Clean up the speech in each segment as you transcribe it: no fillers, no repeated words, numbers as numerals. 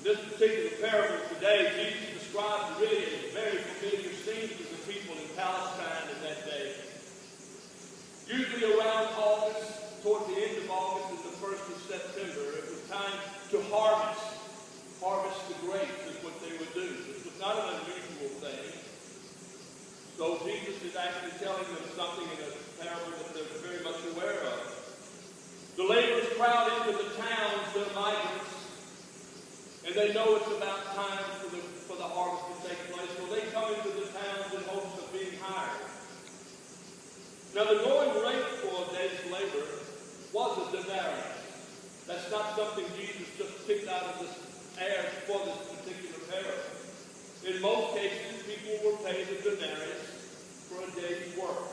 this particular parable today, Jesus describes really a very familiar scene to the people in Palestine in that day. Usually around August, toward the end of August and the 1st of September, it was time to harvest. Harvest the grapes is what they would do. This was not an unusual thing. So Jesus is actually telling them something in a parable that they're very much aware of. The laborers crowd into the towns, they're migrants, and they know it's about time for the harvest to take place. So they come into the towns in hopes of being hired. Now the going rate for a day's labor was a denarius. That's not something Jesus just picked out of the air for this particular parable. In most cases, people were paid a denarius for a day's work.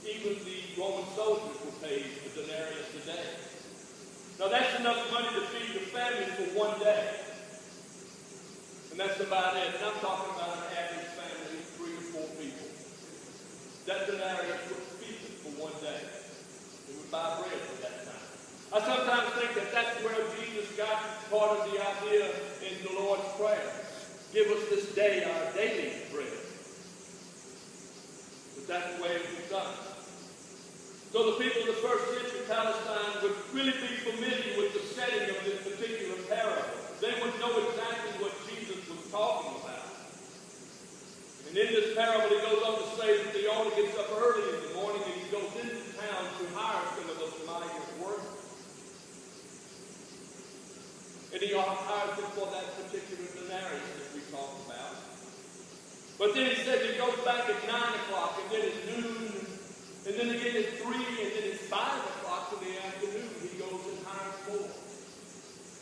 Even the Roman soldiers were paid a denarius a day. Now that's enough money to feed the family for one day. And that's about it. And I'm talking about an average family of 3 or 4 people. That denarius would feed them for one day. It would buy bread for that time. I sometimes think that that's where Jesus got part of the idea in the Lord's Prayer. Give us this day our daily bread. But that's the way it was done. So the people of the first century Palestine would really be familiar with the setting of this particular parable. They would know exactly what Jesus was talking about. And in this parable, he goes on to say that the owner gets up early in the morning and he goes into town to hire some of those migrant workers. And he hires them for that particular denarius that we talked about. But then he says he goes back at 9 o'clock, and then at noon, and then again at 3, and then at 5 o'clock in the afternoon, he goes and hires more.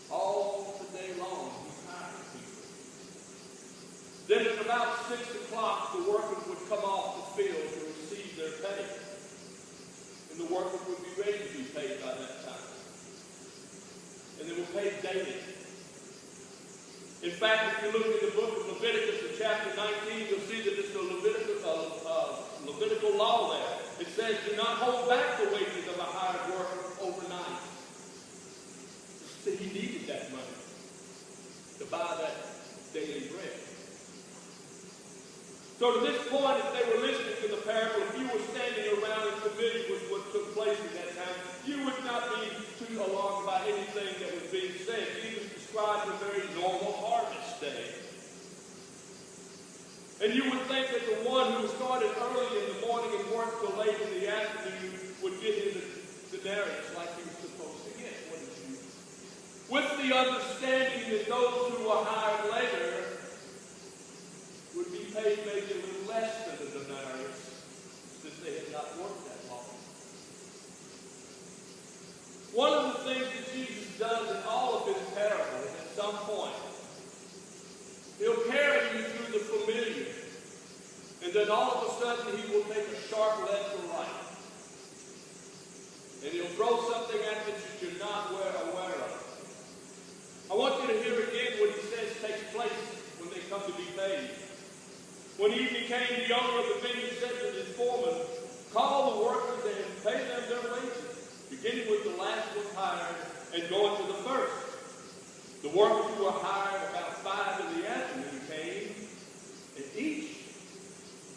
All the day long, he's hiring people. Then at about 6 o'clock, the workers would come off the field to receive their pay. And the workers would be ready to be paid by that time. And they were paid daily. In fact, if you look in the book of Leviticus in chapter 19, you'll see that it's a Levitical law there. It says, do not hold back the wages of a hired worker overnight. So he needed that money to buy that daily bread. So to this point, if they were listening to the parable, if you were standing around and familiar with what took place at that time, you would not be too alarmed by anything that was being said. Jesus described a very normal harvest day. And you would think that the one who started early in the morning and worked till late in the afternoon would get his denarius like he was supposed to get, wouldn't you? With the understanding that those who were hired later would be paid maybe a little less than the denarius since they had not worked that long. One of the things that Jesus does in all of his parables at some point, he'll carry you through the familiar, and then all of a sudden he will take a sharp left or right. And he'll throw something at you that you're not aware of. I want you to hear again what he says takes place when they come to be paid. When evening came, the owner of the vineyard said to his foreman, call the workers and pay them their wages, beginning with the last one hired and going to the first. The workers who were hired about 5 in the afternoon came, and each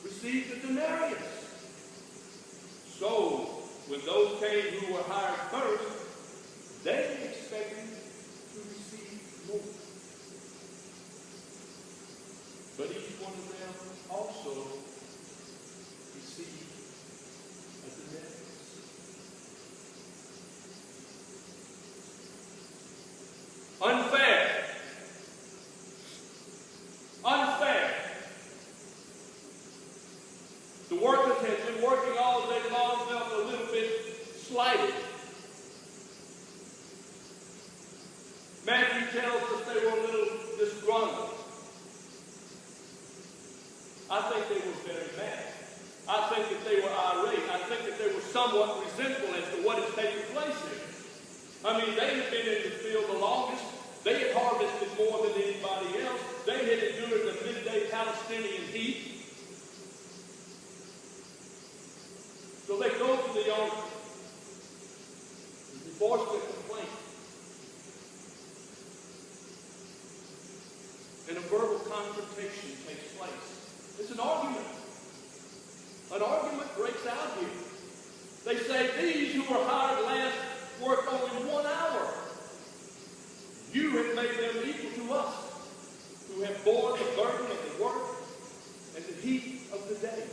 received a denarius. So, when those came who were hired first, they expected to receive more. But each one of them also received a denarius. Unfair. Unfair. The workers had been working all day long, felt a little bit slighted. Matthew tells us they were a little disgruntled. I think they were very mad. I think that they were irate. I think that they were somewhat resentful as to what is taking place here. I mean, they had been in the field the longest. They had harvested more than anybody else. They had endured the midday Palestinian heat. So they go to the owner and voice their complaint. say, these who were hired last worked only 1 hour. You have made them equal to us, who have borne the burden of the work and the heat of the day.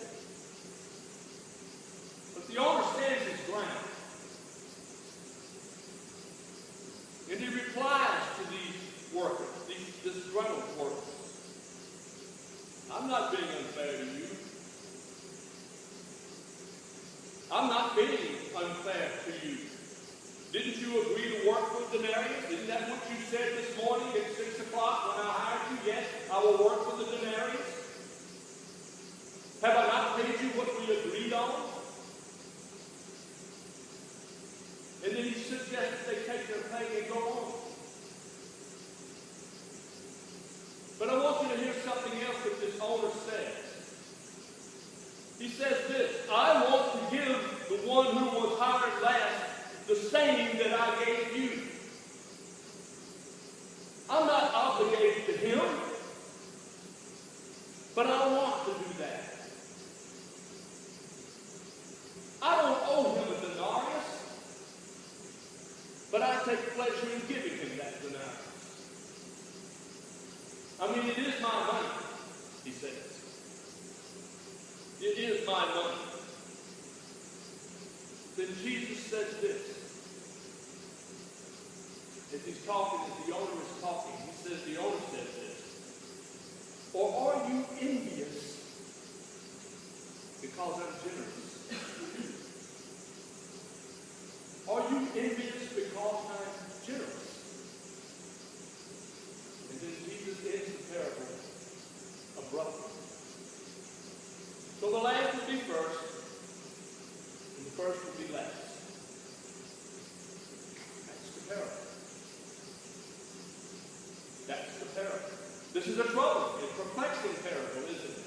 But the owner stands his ground. And he replies to these workers, these disgruntled workers. I'm not being unfair to you. I'm not being unfair to you. Didn't you agree to work for a denarius? Isn't that what you said this morning at 6 o'clock when I hired you? Yes, I will work for the denarius. Have I not paid you what we agreed on? And then he suggests they take their pay and go on. But I want you to hear something else that this owner says. He says this, I want to give the one who was hired last the same that I gave you. I'm not obligated to him, but I want to do that. I don't owe him a denarius, but I take pleasure in giving him that denarius. I mean, it is my money, he says. It is my money. Then Jesus says this. As he's talking, as the owner is talking, the owner says this. Or are you envious because I'm generous? Are you envious because I'm generous? And then Jesus ends the parable abruptly. So the last will be first, and the first will be last. That's the parable. That's the parable. This is a troubling and perplexing parable, isn't it?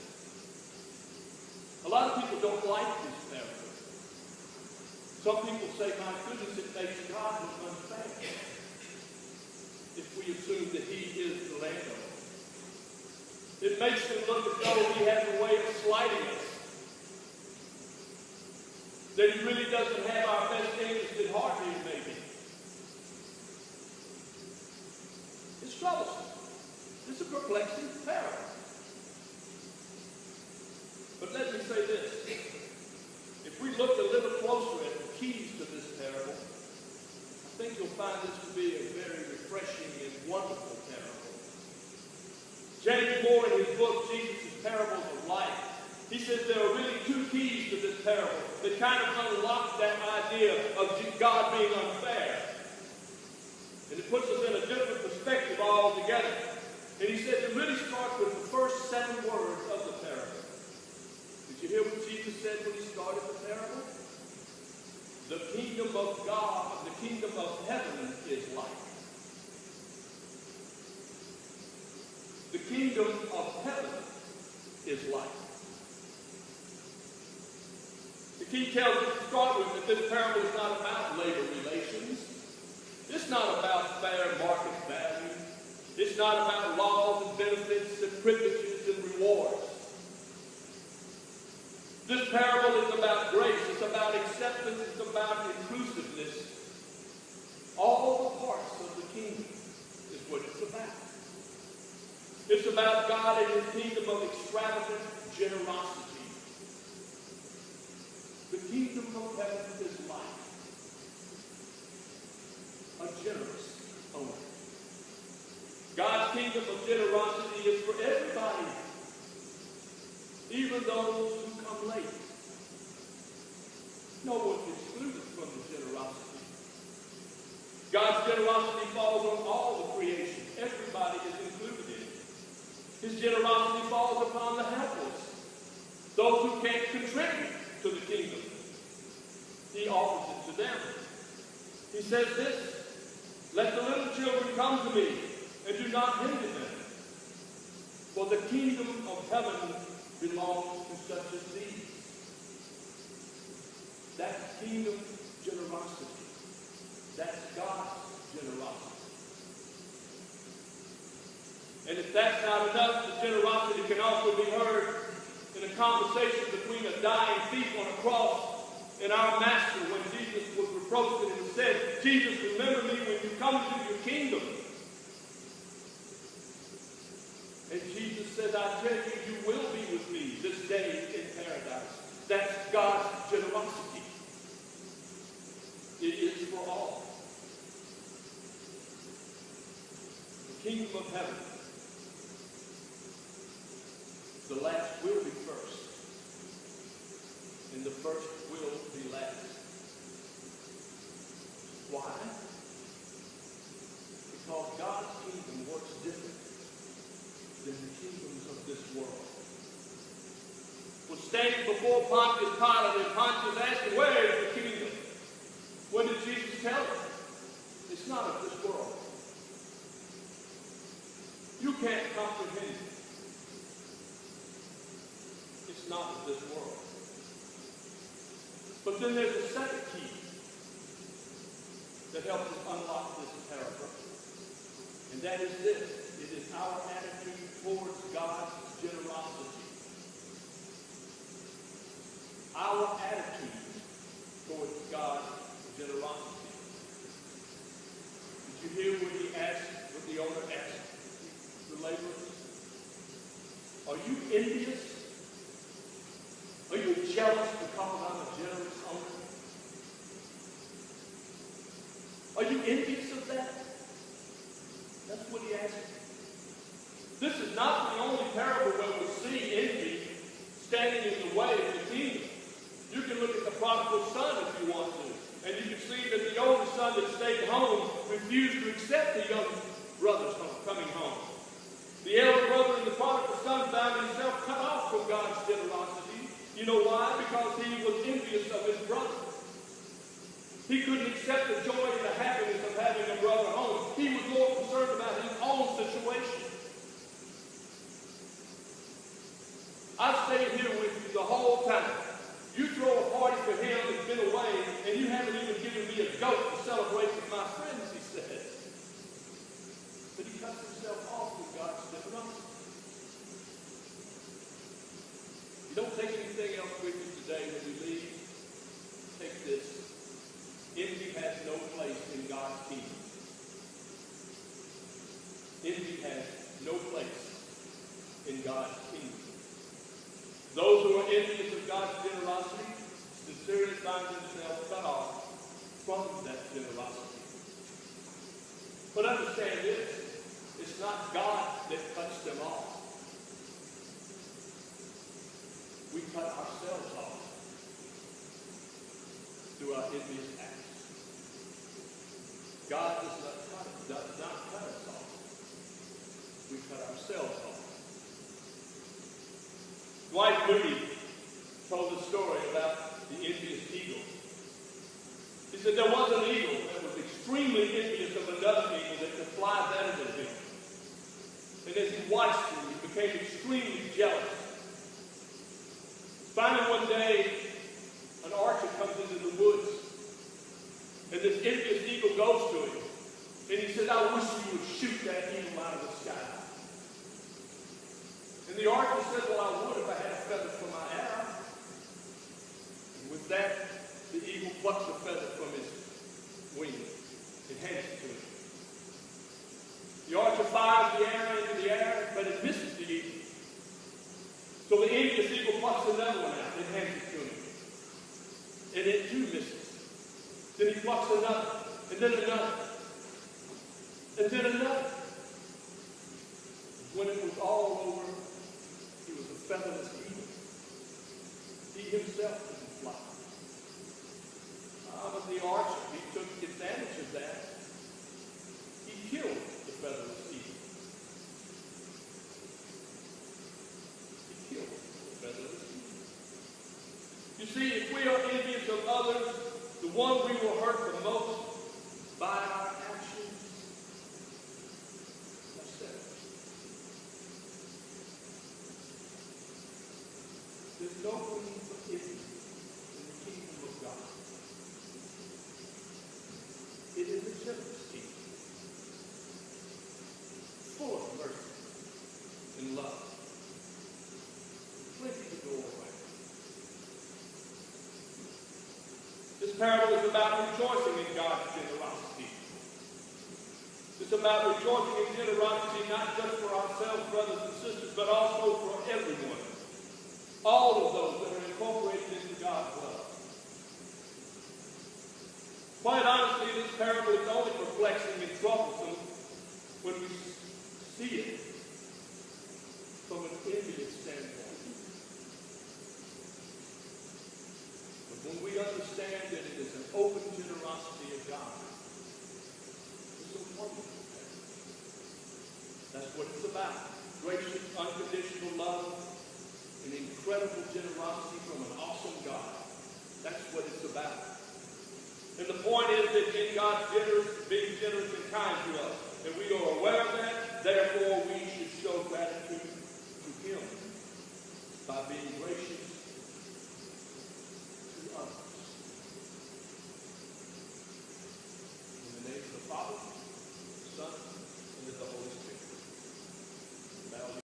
A lot of people don't like this parable. Some people say, my goodness, it makes God look unfair if we assume that he is the landowner. It makes him look as though he has a way of slighting us. That he really doesn't have our best interest at heart here, maybe. It's troublesome. It's a perplexing parable. But let me say this. If we look a little closer at the keys to this parable, I think you'll find this to be a very refreshing and wonderful parable. James Moore, in his book, Jesus' Parables of Life, he says there are really two keys to this parable that kind of unlock that idea of God being unfair. And it puts us in a different perspective altogether. And he says it really starts with the first 7 words of the parable. Did you hear what Jesus said when he started the parable? The kingdom of God, the kingdom of heaven is like. The kingdom of heaven is like. The key tells us to start with that this parable is not about labor relations. It's not about fair market value. It's not about laws and benefits and privileges and rewards. This parable is about grace. It's about acceptance. It's about inclusiveness. All the parts of the kingdom is what it's about. It's about God and his kingdom of extravagant generosity. The kingdom of heaven is like a generous owner. God's kingdom of generosity is for everybody, even those who come late. No one's excluded from the generosity. God's generosity falls on all the creation. Everybody is included in it. His generosity falls upon the helpless, those who can't contribute to the kingdom. He offers it to them. He says this, let the little children come to me, and do not hinder them. For the kingdom of heaven belongs to such as these. That's kingdom generosity. That's God's generosity. And if that's not enough, the generosity can also be heard in a conversation between a dying thief on a cross and our Master when Jesus, remember me when you come into your kingdom. And Jesus said, I tell you, you will be with me this day in paradise. That's God's generosity. It is for all. The kingdom of heaven, the last will be first, and the first will be last. Why? Because God's kingdom works different than the kingdoms of this world. Was standing before Pontius Pilate, and Pontius asked him, where is the kingdom? What did Jesus tell him? It's not of this world. You can't comprehend it. It's not of this world. But then there's a second key that helps us unlock this parable. And that is this. It is our attitude towards God's generosity. Our attitude towards God's generosity. Did you hear what he asked, what the owner asked the laborers? Are you envious? Are you jealous because I'm a generous owner? Are you envious of that? That's what he asked. This is not the only parable where we see envy standing in the way of the kingdom. You can look at the prodigal son if you want to, and you can see that the older son that stayed home refused to accept the young brother's coming home. The elder brother in the prodigal son found himself cut off from God's generosity. You know why? Because he was envious of his brother. He couldn't accept the joy and the happiness of having a brother home. He was more concerned about his own situation. I stayed here with you the whole time. You throw a party for him that's been away, and you haven't even given me a goat to celebrate with my friends, he said. But he cuts himself off with God's generosity. You don't take anything else with you today when you leave. Take this. Envy has no place in God's kingdom. Envy has no place in God's kingdom. Those who are envious of God's generosity sincerely find themselves cut off from that generosity. But understand this, it's not God that cuts them off. We cut ourselves off through our envious acts. God does not cut us off. We cut ourselves off. Dwight Moody told a story about the envious eagle. He said there was an eagle that was extremely envious of another eagle that could fly better than him. And as he watched him, he became extremely jealous. Finally, one day, an archer comes into the woods, and this envious eagle goes to him, and he says, I wish you would shoot that eagle out of the sky. And the archer said, well, I would if I had a feather for my arrow. And with that, the eagle plucks a feather from his wing and hands it to him. The archer fires the arrow into the air, but it misses the eagle. So the envious eagle plucks another one out and hands it to him. And it too misses. Then he plucks another, and then another, and then another. When it was all over, he was a featherless eagle. He himself didn't fly. But the archer, he took advantage of that. He killed the featherless eagle. He killed the featherless eagle. You see, if we are envious of others, the one we will hurt the most by our actions, ourselves. There's no room for envy in the kingdom of God. It is a generous kingdom, full of mercy and love. Plenty to go around. This parable is about rejoicing in God's generosity. It's about rejoicing in generosity not just for ourselves, brothers and sisters, but also for everyone. All of those that are incorporated into God's love. Quite honestly, this parable is only perplexing and troublesome when we see it from an envious standpoint. But when we understand that it is an open generosity of God, it's a wonderful thing. That's what it's about. Gracious, unconditional love, an incredible generosity from an awesome God. That's what it's about. And the point is that in God's being generous and kind to us, and we are aware of that,